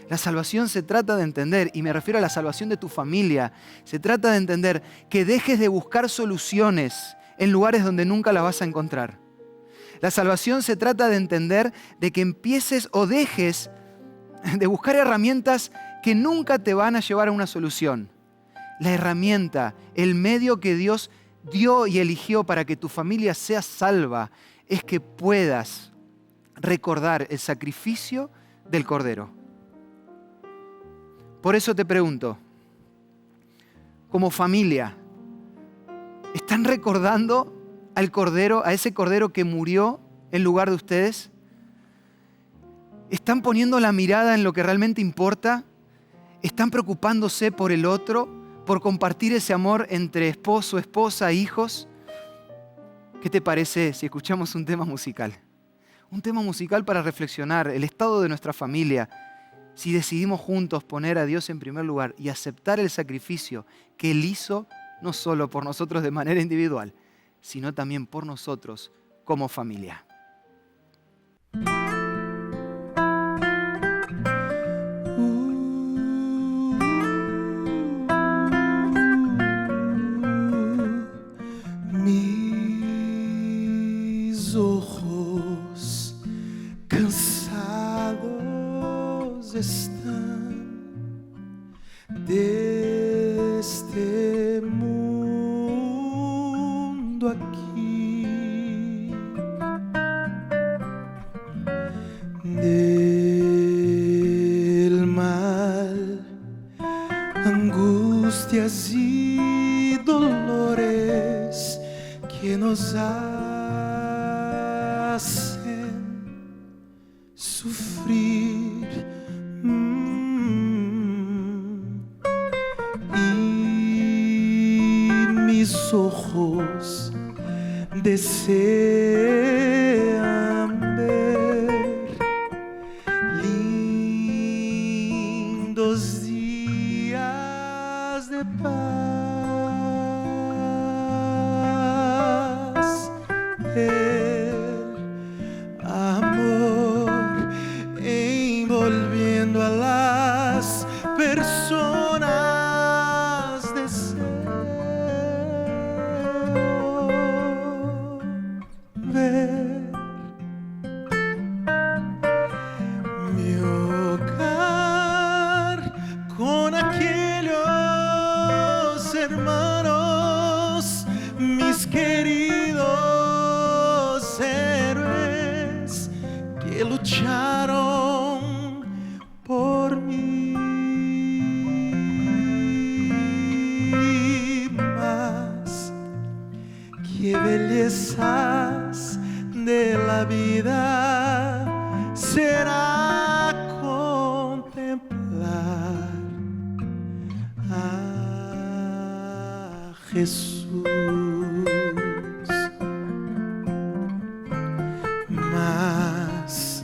La salvación se trata de entender, y me refiero a la salvación de tu familia, se trata de entender que dejes de buscar soluciones en lugares donde nunca las vas a encontrar. La salvación se trata de entender de que empieces o dejes de buscar herramientas que nunca te van a llevar a una solución. La herramienta, el medio que Dios dio y eligió para que tu familia sea salva es que puedas recordar el sacrificio del Cordero. Por eso te pregunto, como familia, ¿están recordando al Cordero, a ese Cordero que murió en lugar de ustedes? ¿Están poniendo la mirada en lo que realmente importa? ¿Están preocupándose por el otro, por compartir ese amor entre esposo, esposa, hijos? ¿Qué te parece si escuchamos un tema musical? Un tema musical para reflexionar el estado de nuestra familia. Si decidimos juntos poner a Dios en primer lugar y aceptar el sacrificio que Él hizo, no solo por nosotros de manera individual, sino también por nosotros como familia. Mis ojos cansados están de este mundo aquí, del mal, angustias y dolores que nos hacen sufrir. Y mis ojos desean ver lindos días de paz, el amor envolviendo a las personas, deseo ver mi hogar con aquellos hermanos, mis queridos héroes que lucharon por mí. Mas qué bellezas de la vida será contemplar a Jesús. Más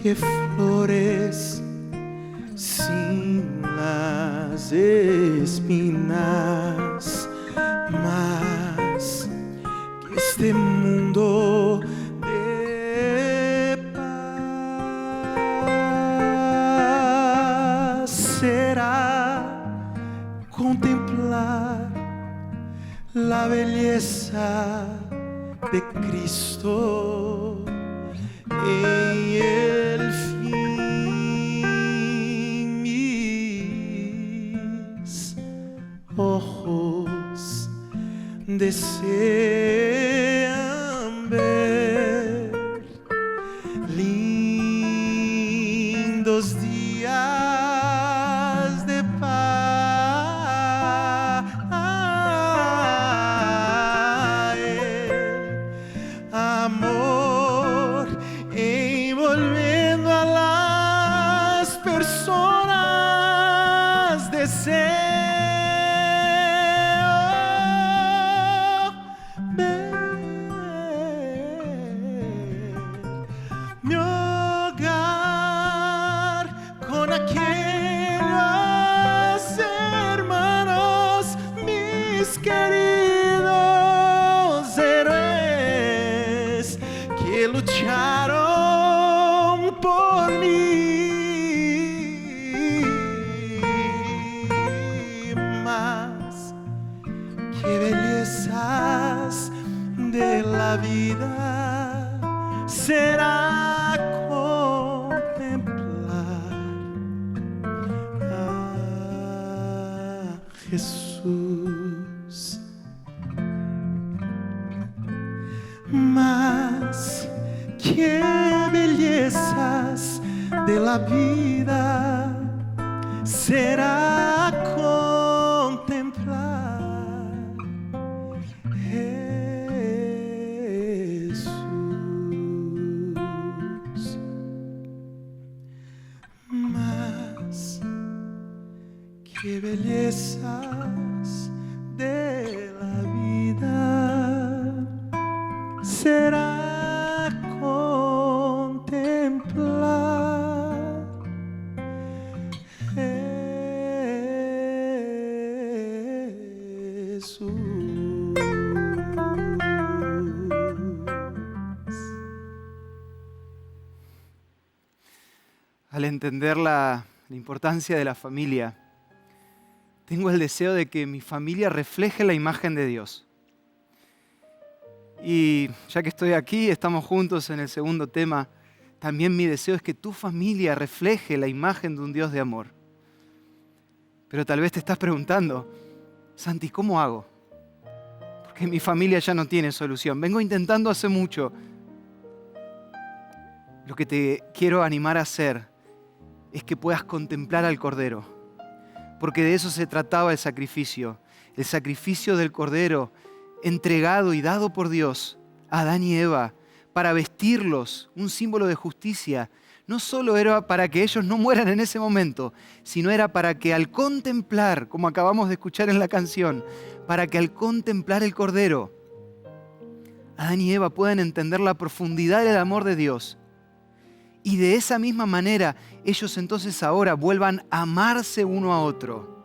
que flores sin las espinas, más que este mundo de paz será contemplar la belleza de Cristo en el fin. Mis ojos desean ver lindos días de paz, mi hogar con aquellos hermanos, mis queridos héroes que lucharon por mí. Más que bellezas de la vida será contemplar a Jesús. Más que bellezas de la vida será contemplar Jesús. Más que bellezas de la vida será contemplar Jesús. Al entender la importancia de la familia, tengo el deseo de que mi familia refleje la imagen de Dios. Y ya que estoy aquí, estamos juntos en el segundo tema, también mi deseo es que tu familia refleje la imagen de un Dios de amor. Pero tal vez te estás preguntando, Santi, ¿cómo hago? Porque mi familia ya no tiene solución. Vengo intentando hace mucho. Lo que te quiero animar a hacer es que puedas contemplar al Cordero, porque de eso se trataba el sacrificio del Cordero entregado y dado por Dios a Adán y Eva para vestirlos, un símbolo de justicia. No solo era para que ellos no mueran en ese momento, sino era para que al contemplar, como acabamos de escuchar en la canción, para que al contemplar el Cordero, Adán y Eva puedan entender la profundidad del amor de Dios. Y de esa misma manera, ellos entonces ahora vuelvan a amarse uno a otro.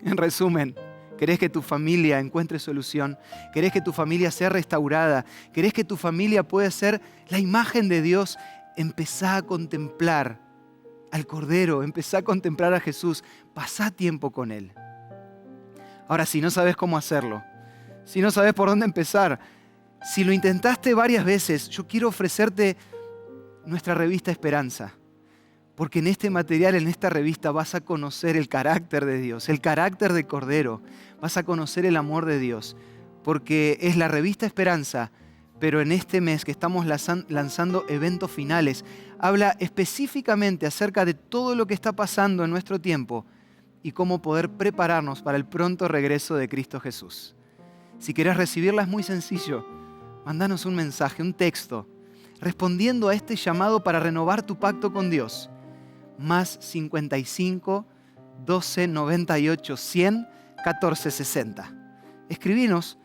En resumen, ¿querés que tu familia encuentre solución? ¿Querés que tu familia sea restaurada? ¿Querés que tu familia pueda ser la imagen de Dios? Empezá a contemplar al Cordero, empezá a contemplar a Jesús. Pasá tiempo con Él. Ahora, si no sabes cómo hacerlo, si no sabes por dónde empezar, si lo intentaste varias veces, yo quiero ofrecerte nuestra revista Esperanza. Porque en este material, en esta revista, vas a conocer el carácter de Dios, el carácter de Cordero. Vas a conocer el amor de Dios. Porque es la revista Esperanza, pero en este mes que estamos lanzando eventos finales, habla específicamente acerca de todo lo que está pasando en nuestro tiempo y cómo poder prepararnos para el pronto regreso de Cristo Jesús. Si querés recibirla es muy sencillo. Mándanos un mensaje, un texto, respondiendo a este llamado para renovar tu pacto con Dios. Más 55 12 98 100 14 60. Escribinos,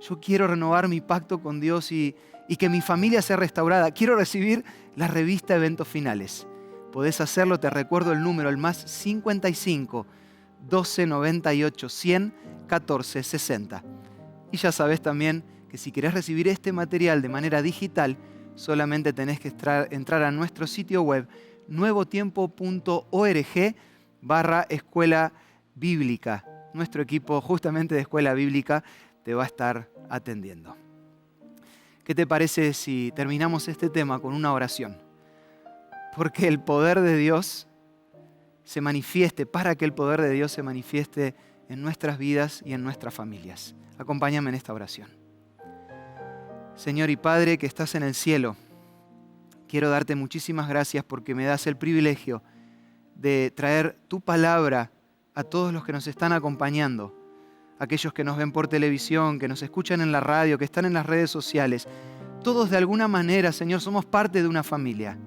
yo quiero renovar mi pacto con Dios y que mi familia sea restaurada. Quiero recibir la revista Eventos Finales. Podés hacerlo, te recuerdo el número, el más 55 12 98 100 14 60. Y ya sabes también que si querés recibir este material de manera digital, solamente tenés que entrar a nuestro sitio web nuevotiempo.org/escuela bíblica. Nuestro equipo justamente de Escuela Bíblica te va a estar atendiendo. ¿Qué te parece si terminamos este tema con una oración? Porque el poder de Dios se manifieste, para que el poder de Dios se manifieste en nuestras vidas y en nuestras familias. Acompáñame en esta oración. Señor y Padre que estás en el cielo, quiero darte muchísimas gracias porque me das el privilegio de traer tu palabra a todos los que nos están acompañando, aquellos que nos ven por televisión, que nos escuchan en la radio, que están en las redes sociales. Todos de alguna manera, Señor, somos parte de una familia.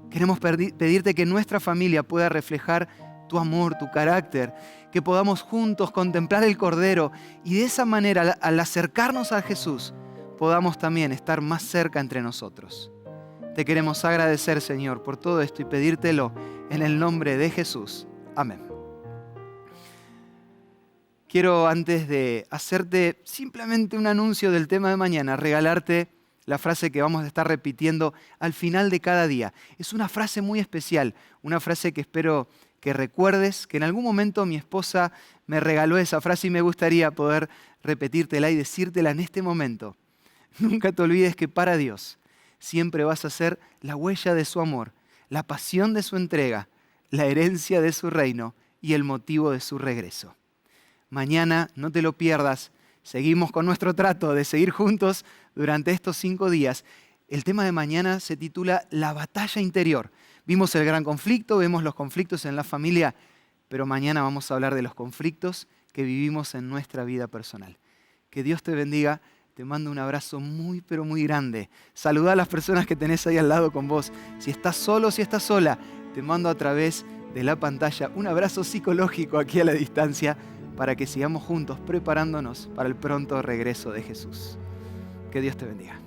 Queremos pedirte que nuestra familia pueda reflejar tu amor, tu carácter, que podamos juntos contemplar el Cordero y de esa manera, al acercarnos a Jesús, podamos también estar más cerca entre nosotros. Te queremos agradecer, Señor, por todo esto y pedírtelo en el nombre de Jesús. Amén. Quiero, antes de hacerte simplemente un anuncio del tema de mañana, regalarte la frase que vamos a estar repitiendo al final de cada día. Es una frase muy especial, una frase que espero que recuerdes, que en algún momento mi esposa me regaló esa frase y me gustaría poder repetírtela y decírtela en este momento. Nunca te olvides que para Dios siempre vas a ser la huella de su amor, la pasión de su entrega, la herencia de su reino y el motivo de su regreso. Mañana, no te lo pierdas, seguimos con nuestro trato de seguir juntos durante estos 5 días. El tema de mañana se titula La batalla interior. Vimos el gran conflicto, vemos los conflictos en la familia, pero mañana vamos a hablar de los conflictos que vivimos en nuestra vida personal. Que Dios te bendiga. Te mando un abrazo muy, pero muy grande. Saluda a las personas que tenés ahí al lado con vos. Si estás solo, si estás sola, te mando a través de la pantalla un abrazo psicológico aquí a la distancia para que sigamos juntos preparándonos para el pronto regreso de Jesús. Que Dios te bendiga.